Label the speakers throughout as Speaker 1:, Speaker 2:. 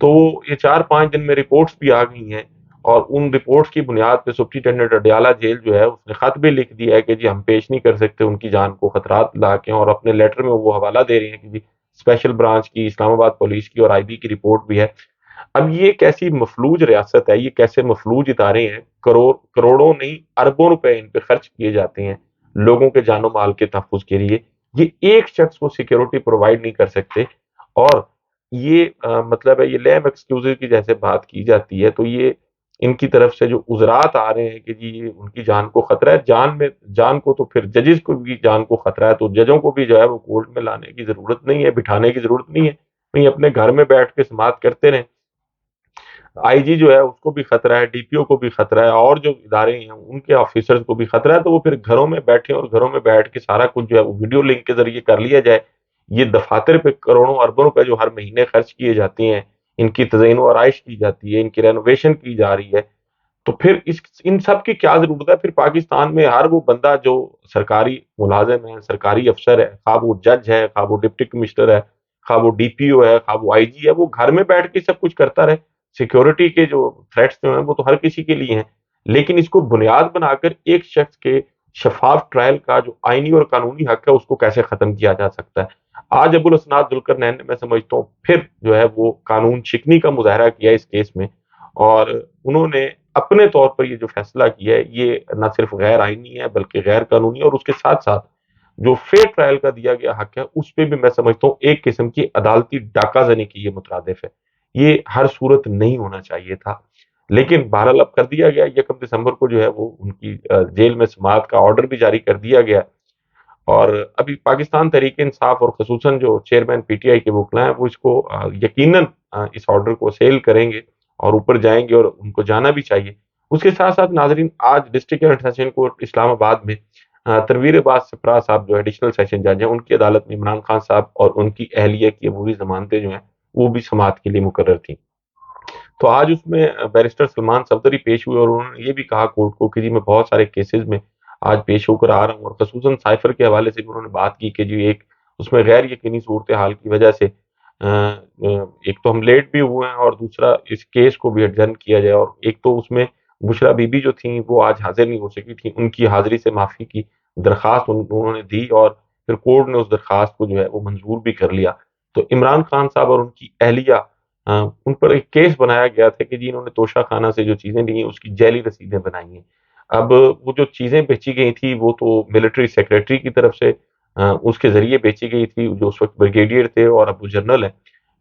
Speaker 1: تو یہ 4-5 دن میں رپورٹس بھی آ گئی ہیں، اور ان رپورٹس کی بنیاد پہ سپرنٹینڈنٹ اڈیالہ جیل جو ہے اس نے خط بھی لکھ دیا ہے کہ جی ہم پیش نہیں کر سکتے ان کی جان کو خطرات لا کے، اور اپنے لیٹر میں وہ حوالہ دے رہے ہیں کہ جی اسپیشل برانچ کی، اسلام آباد پولیس کی اور آئی بی کی رپورٹ بھی ہے۔ اب یہ کیسی مفلوج ریاست ہے، یہ کیسے مفلوج ادارے ہیں، کروڑوں نہیں اربوں روپے ان پہ خرچ کیے جاتے ہیں لوگوں کے جان و مال کے تحفظ کے لیے، یہ ایک شخص کو سیکیورٹی پرووائڈ نہیں کر سکتے۔ اور یہ مطلب ہے یہ لیم ایکسکیوزز کی جیسے بات کی جاتی ہے، تو یہ ان کی طرف سے جو عذرات آ رہے ہیں کہ جی یہ ان کی جان کو خطرہ ہے، جان کو تو پھر ججز کو بھی جان کو خطرہ ہے، تو ججوں کو بھی جو ہے وہ کورٹ میں لانے کی ضرورت نہیں ہے، بٹھانے کی ضرورت نہیں ہے، وہیں اپنے گھر میں بیٹھ کے سماعت کرتے رہیں۔ آئی جی جو ہے اس کو بھی خطرہ ہے، ڈی پی او کو بھی خطرہ ہے، اور جو ادارے ہیں ان کے آفیسرز کو بھی خطرہ ہے، تو وہ پھر گھروں میں بیٹھے اور گھروں میں بیٹھ کے سارا کچھ جو ہے وہ ویڈیو لنک کے ذریعے کر لیا جائے۔ یہ دفاتر پہ کروڑوں اربوں روپے جو ہر مہینے خرچ کیے جاتے ہیں، ان کی تزئین و آرائش کی جاتی ہے، ان کی رینوویشن کی جا رہی ہے، تو پھر ان سب کی کیا ضرورت ہے؟ پھر پاکستان میں ہر وہ بندہ جو سرکاری ملازم ہے، سرکاری افسر ہے، خواہ وہ جج ہے، خواہ وہ ڈپٹی کمشنر ہے، خواہ وہ ڈی پی او ہے، خواہ وہ آئی جی ہے، وہ گھر میں بیٹھ کے سب کچھ کرتا رہے۔ سیکیورٹی کے جو تھریٹس جو ہیں وہ تو ہر کسی کے لیے ہیں، لیکن اس کو بنیاد بنا کر ایک شخص کے شفاف ٹرائل کا جو آئینی اور قانونی حق ہے اس کو کیسے ختم کیا جا سکتا ہے؟ آج ابو الاسناد ذوالقرنین نے، میں سمجھتا ہوں، پھر جو ہے وہ قانون شکنی کا مظاہرہ کیا اس کیس میں، اور انہوں نے اپنے طور پر یہ جو فیصلہ کیا ہے یہ نہ صرف غیر آئینی ہے بلکہ غیر قانونی ہے، اور اس کے ساتھ ساتھ جو فیئر ٹرائل کا دیا گیا حق ہے اس پہ بھی میں سمجھتا ہوں ایک قسم کی عدالتی ڈاکہ زنی کی یہ مترادف ہے۔ یہ ہر صورت نہیں ہونا چاہیے تھا، لیکن بہرحال اب کر دیا گیا۔ 1 دسمبر کو جو ہے وہ ان کی جیل میں سماعت کا آرڈر بھی جاری کر دیا گیا، اور ابھی پاکستان تحریک انصاف اور خصوصاً جو چیئرمین پی ٹی آئی کے وکلا ہیں وہ اس کو یقیناً اس آرڈر کو سیل کریں گے اور اوپر جائیں گے، اور ان کو جانا بھی چاہیے۔ اس کے ساتھ ساتھ ناظرین، آج ڈسٹرکٹ اینڈ سیشن کورٹ اسلام آباد میں تنویر باز سپرا صاحب جو ایڈیشنل سیشن جج ہیں، ان کی عدالت میں عمران خان صاحب اور ان کی اہلیہ کی عبوری ضمانتیں جو ہیں وہ بھی سماعت کے لیے مقرر تھیں۔ تو آج اس میں بیرسٹر سلمان صفدری پیش ہوئے، اور انہوں نے یہ بھی کہا کورٹ کو کہ جی میں بہت سارے کیسز میں آج پیش ہو کر آ رہا ہوں، اور خصوصاً سائفر کے حوالے سے بھی انہوں نے بات کی کہ جی ایک اس میں غیر یقینی صورتحال کی وجہ سے ایک تو ہم لیٹ بھی ہوئے ہیں، اور دوسرا اس کیس کو بھی ایڈجرن کیا جائے، اور ایک تو اس میں بشرا بی بی جو تھیں وہ آج حاضر نہیں ہو سکی تھیں، ان کی حاضری سے معافی کی درخواست انہوں نے دی، اور پھر کورٹ نے اس درخواست کو جو ہے وہ منظور بھی کر لیا۔ تو عمران خان صاحب اور ان کی اہلیہ، ان پر ایک کیس بنایا گیا تھا کہ جی انہوں نے توشہ خانہ سے جو چیزیں لی ہیں اس کی جعلی رسیدیں بنائی ہیں۔ اب وہ جو چیزیں بیچی گئی تھی وہ تو ملٹری سیکریٹری کی طرف سے اس کے ذریعے بیچی گئی تھی، جو اس وقت بریگیڈیئر تھے اور اب وہ جنرل ہیں،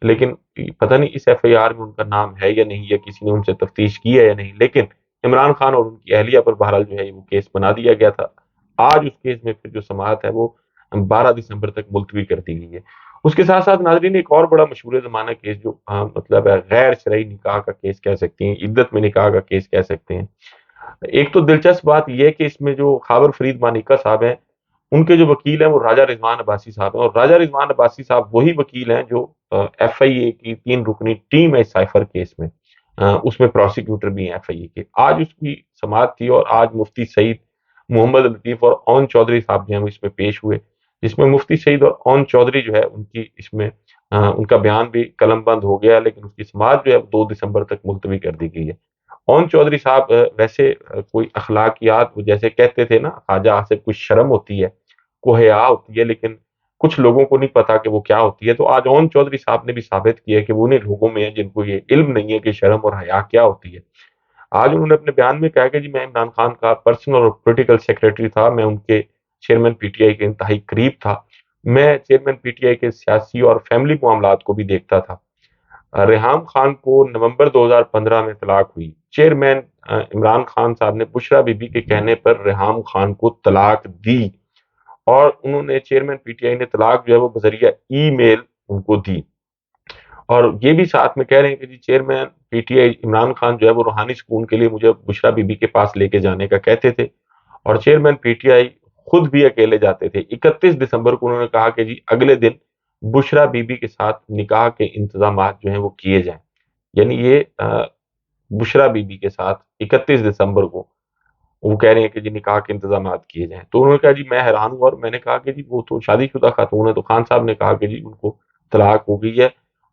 Speaker 1: لیکن پتہ نہیں اس ایف آئی آر میں ان کا نام ہے یا نہیں، یا کسی نے ان سے تفتیش کی ہے یا نہیں، لیکن عمران خان اور ان کی اہلیہ پر بہرحال جو ہے وہ کیس بنا دیا گیا تھا۔ آج اس کیس میں پھر جو سماعت ہے وہ 12 دسمبر تک ملتوی کر دی گئی ہے۔ اس کے ساتھ ساتھ ناظرین ایک اور بڑا مشہور زمانہ کیس جو مطلب ہے غیر شرعی نکاح کا کیس کہہ سکتے ہیں، عدت میں نکاح کا کیس کہہ سکتے ہیں۔ ایک تو دلچسپ بات یہ ہے کہ اس میں جو خاور فرید مانیکا صاحب ہیں، ان کے جو وکیل ہیں وہ راجہ رضوان عباسی صاحب ہیں، اور راجہ رضوان عباسی صاحب وہی وکیل ہیں جو ایف آئی اے کی 3 رکنی ٹیم ہے سائفر کیس میں، اس میں پروسیکیوٹر بھی ہیں ایف آئی اے کے۔ آج اس کی سماعت تھی، اور آج مفتی سعید محمد لطیف اور اون چودھری صاحب جو ہیں وہ اس میں پیش ہوئے، جس میں مفتی سعید اور اون چودھری جو ہے ان کی اس میں ان کا بیان بھی قلم بند ہو گیا، لیکن اس کی سماعت جو ہے 2 دسمبر تک ملتوی کر دی گئی ہے۔ اون چودھری صاحب ویسے کوئی اخلاقیات، وہ جیسے کہتے تھے نا خواجہ آصف، کچھ شرم ہوتی ہے، کو حیا ہوتی ہے، لیکن کچھ لوگوں کو نہیں پتا کہ وہ کیا ہوتی ہے۔ تو آج اون چودھری صاحب نے بھی ثابت کیا کہ وہ انہیں لوگوں میں ہیں جن کو یہ علم نہیں ہے کہ شرم اور حیا کیا ہوتی ہے۔ آج انہوں نے اپنے بیان میں کہا کہ جی میں عمران خان کا پرسنل اور پولیٹیکل سیکریٹری تھا، میں ان کے چیئرمین پی ٹی آئی کے انتہائی قریب تھا، میں چیئرمین پی ٹی آئی کے سیاسی اور فیملی معاملات کو بھی دیکھتا تھا۔ ریحام خان کو نومبر 2015 میں طلاق ہوئی، چیئرمین عمران خان صاحب نے بشرا بی بی کے کہنے پر ریحام خان کو طلاق دی، اور انہوں نے چیئرمین پی ٹی آئی نے طلاق جو ہے وہ بذریعہ ای میل ان کو دی، اور یہ بھی ساتھ میں کہہ رہے ہیں کہ جی chairman P T I Imran Khan جو ہے وہ روحانی سکون کے لیے مجھے بشرا بی بی کے پاس لے کے جانے کا کہتے تھے، اور چیئرمین پی ٹی آئی خود بھی اکیلے جاتے تھے۔ 31 دسمبر کو انہوں نے کہا کہ جی اگلے دن بشرا بی بی کے ساتھ نکاح کے انتظامات جو ہیں وہ کیے جائیں، یعنی یہ بشرا بی بی کے ساتھ 31 دسمبر کو وہ کہہ رہے ہیں کہ جی نکاح کے انتظامات کیے جائیں۔ تو انہوں نے کہا جی میں حیران ہوں، اور میں نے کہا کہ جی وہ تو شادی شدہ خاتون ہے، تو خان صاحب نے کہا کہ جی ان کو طلاق ہو گئی ہے،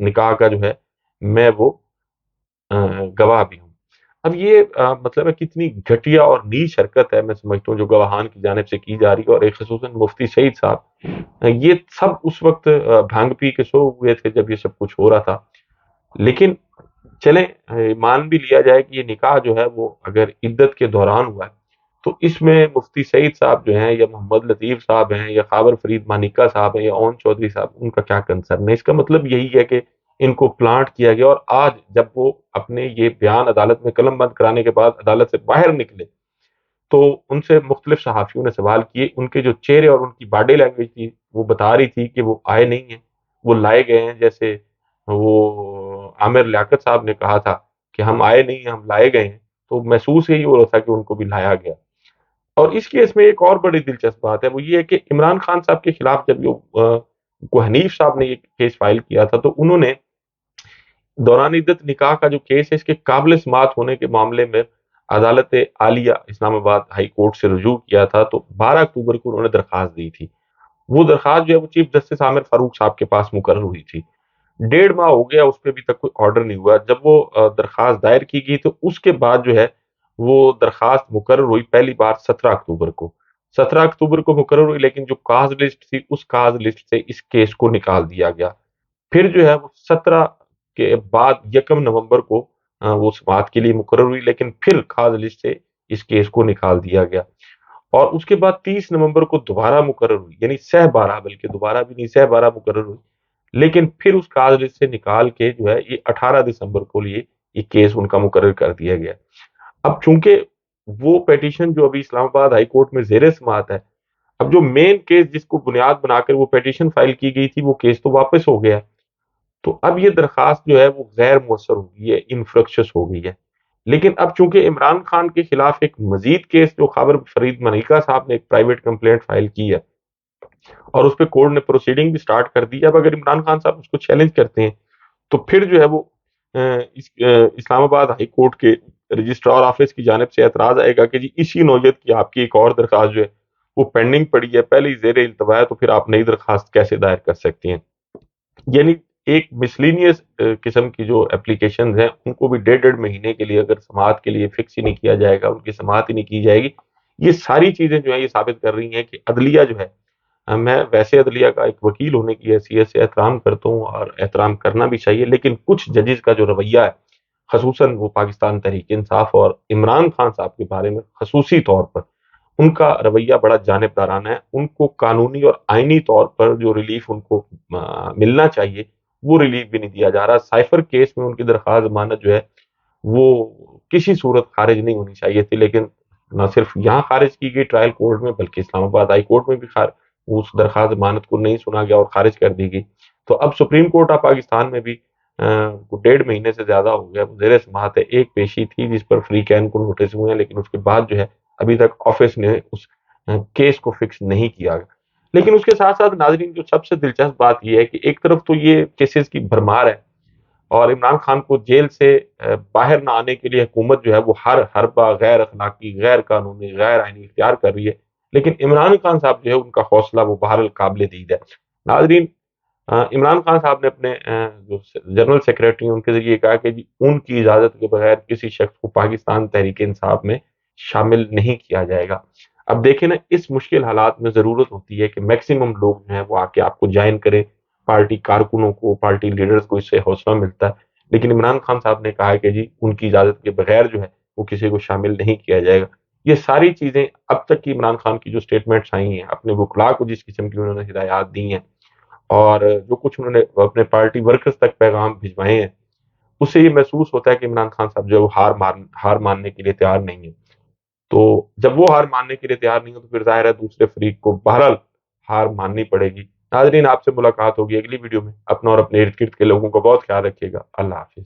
Speaker 1: نکاح کا جو ہے میں وہ گواہ بھی ہوں۔ اب یہ مطلب ہے کتنی گھٹیا اور نیچ حرکت ہے، میں سمجھتا ہوں جو گواہان کی جانب سے کی جا رہی ہے، اور ایک خصوصاً مفتی سعید صاحب یہ سب اس وقت بھانگ پی کے سو ہوئے تھے جب یہ سب کچھ ہو رہا تھا۔ لیکن چلیں مان بھی لیا جائے کہ یہ نکاح جو ہے وہ اگر عدت کے دوران ہوا ہے تو اس میں مفتی سعید صاحب جو ہیں یا محمد لطیف صاحب ہیں یا خاور فرید مانیکا صاحب ہیں یا اون چودھری صاحب، ان کا کیا کنسرن ہے؟ اس کا مطلب یہی ہے کہ ان کو پلانٹ کیا گیا، اور آج جب وہ اپنے یہ بیان عدالت میں قلم بند کرانے کے بعد عدالت سے باہر نکلے تو ان سے مختلف صحافیوں نے سوال کیے، ان کے جو چہرے اور ان کی باڈی لینگویج تھی وہ بتا رہی تھی کہ وہ آئے نہیں ہیں، وہ لائے گئے ہیں، جیسے وہ عامر لیاقت صاحب نے کہا تھا کہ ہم آئے نہیں ہیں، ہم لائے گئے ہیں، تو محسوس یہی ہو رہا تھا کہ ان کو بھی لایا گیا۔ اور اس کیس میں ایک اور بڑی دلچسپ بات ہے، وہ یہ ہے کہ عمران خان صاحب کے خلاف جب کو حنیف صاحب نے یہ کیس فائل کیا تھا تو انہوں نے دوران عدت نکاح کا جو کیس ہے اس کے قابل سماعت ہونے کے معاملے میں عدالت عالیہ اسلام آباد ہائی کورٹ سے رجوع کیا تھا، تو 12 اکتوبر کو انہوں نے درخواست دی تھی۔ وہ درخواست جو ہے وہ چیف جسٹس عامر فاروق صاحب کے پاس مقرر ہوئی تھی، 1.5 ماہ ہو گیا، اس پہ ابھی تک کوئی آرڈر نہیں ہوا۔ جب وہ درخواست دائر کی گئی تو اس کے بعد جو ہے وہ درخواست مقرر ہوئی پہلی بار 17 اکتوبر کو، 17 اکتوبر کو مقرر ہوئی، لیکن جو کاز لسٹ تھی اس کاز لسٹ سے اس کیس کو نکال دیا گیا۔ پھر جو ہے وہ 17 کے بعد 1 نومبر کو وہ سماعت کے لیے مقرر ہوئی، لیکن پھر کاز لسٹ سے اس کیس کو نکال دیا گیا، اور اس کے بعد 30 نومبر کو دوبارہ مقرر ہوئی، یعنی سہ بارہ، بلکہ دوبارہ بھی نہیں، سہ بارہ مقرر ہوئی، لیکن پھر اس کاز لسٹ سے نکال کے جو ہے یہ 18 دسمبر کو لیے یہ کیس ان کا مقرر کر دیا گیا۔ اب چونکہ وہ پیٹیشن جو ابھی اسلام آباد ہائی کورٹ میں زیر سماعت ہے، اب جو مین کیس جس کو بنیاد بنا کر وہ پیٹیشن فائل کی گئی تھی وہ کیس تو واپس ہو گیا، تو اب یہ درخواست جو ہے وہ غیر مؤثر ہو گئی ہے، انفرکشس ہو گئی ہے۔ لیکن اب چونکہ عمران خان کے خلاف ایک مزید کیس جو خاور فرید ملیکا صاحب نے ایک پرائیویٹ کمپلینٹ فائل کی ہے اور اس پہ کورٹ نے پروسیڈنگ بھی سٹارٹ کر دی ہے، اب اگر عمران خان صاحب اس کو چیلنج کرتے ہیں تو پھر جو ہے وہ اسلام آباد ہائی کورٹ کے رجسٹرار آفس کی جانب سے اعتراض آئے گا کہ جی اسی نوعیت کی آپ کی ایک اور درخواست جو ہے وہ پینڈنگ پڑی ہے، پہلے ہی زیر التوا ہے، تو پھر آپ نئی درخواست کیسے دائر کر سکتے ہیں؟ یعنی ایک مسلینیس قسم کی جو اپلیکیشنز ہیں ان کو بھی 1.5 مہینے کے لیے اگر سماعت کے لیے فکس ہی نہیں کیا جائے گا، ان کی سماعت ہی نہیں کی جائے گی، یہ ساری چیزیں جو ہیں یہ ثابت کر رہی ہیں کہ عدلیہ جو ہے، میں ویسے عدلیہ کا ایک وکیل ہونے کی حیثیت سے احترام کرتا ہوں اور احترام کرنا بھی چاہیے، لیکن کچھ ججز کا جو رویہ ہے، خصوصاً وہ پاکستان تحریک انصاف اور عمران خان صاحب کے بارے میں خصوصی طور پر ان کا رویہ بڑا جانبدارانہ ہے، ان کو قانونی اور آئینی طور پر جو ریلیف ان کو ملنا چاہیے وہ ریلیف بھی نہیں دیا جا رہا۔ سائفر کیس میں ان کی درخواست ضمانت جو ہے وہ کسی صورت خارج نہیں ہونی چاہیے تھی، لیکن نہ صرف یہاں خارج کی گئی ٹرائل کورٹ میں بلکہ اسلام آباد ہائی کورٹ میں بھی اس درخواست ضمانت کو نہیں سنا گیا اور خارج کر دی گئی۔ تو اب سپریم کورٹ آف پاکستان میں بھی 1.5 مہینے سے زیادہ ہو گیا زیر سماعت ہے، ایک پیشی تھی جس پر فری کین کو نوٹس ہوئے ہیں، لیکن اس کے بعد جو ہے ابھی تک آفس نے اس کیس کو فکس نہیں کیا گیا۔ لیکن اس کے ساتھ ساتھ ناظرین جو سب سے دلچسپ بات یہ ہے کہ ایک طرف تو یہ کیسز کی بھرمار ہے اور عمران خان کو جیل سے باہر نہ آنے کے لیے حکومت جو ہے وہ ہر حربہ غیر اخلاقی، غیر قانونی، غیر آئینی اختیار کر رہی ہے، لیکن عمران خان صاحب جو ہے ان کا حوصلہ وہ بہرحال قابل دید ہے۔ ناظرین عمران خان صاحب نے اپنے جو جنرل سیکریٹری ان کے ذریعے کہا کہ جی ان کی اجازت کے بغیر کسی شخص کو پاکستان تحریک انصاف میں شامل نہیں کیا جائے گا۔ اب دیکھیں نا، اس مشکل حالات میں ضرورت ہوتی ہے کہ میکسیمم لوگ جو ہیں وہ آ کے آپ کو جوائن کریں، پارٹی کارکنوں کو، پارٹی لیڈرز کو اس سے حوصلہ ملتا ہے، لیکن عمران خان صاحب نے کہا کہ جی ان کی اجازت کے بغیر جو ہے وہ کسی کو شامل نہیں کیا جائے گا۔ یہ ساری چیزیں اب تک کی عمران خان کی جو سٹیٹمنٹس آئی ہیں، اپنے وکلاء کو جس قسم کی انہوں نے ہدایات دی ہیں اور جو کچھ انہوں نے اپنے پارٹی ورکرز تک پیغام بھجوائے ہیں، اس سے یہ محسوس ہوتا ہے کہ عمران خان صاحب جو ہے وہ ہار ماننے کے لیے تیار نہیں ہے۔ تو جب وہ ہار ماننے کے لیے تیار نہیں ہو تو پھر ظاہر ہے دوسرے فریق کو بہرحال ہار ماننی پڑے گی۔ ناظرین آپ سے ملاقات ہوگی اگلی ویڈیو میں، اپنا اور اپنے ارد گرد کے لوگوں کا بہت خیال رکھیے گا۔ اللہ حافظ۔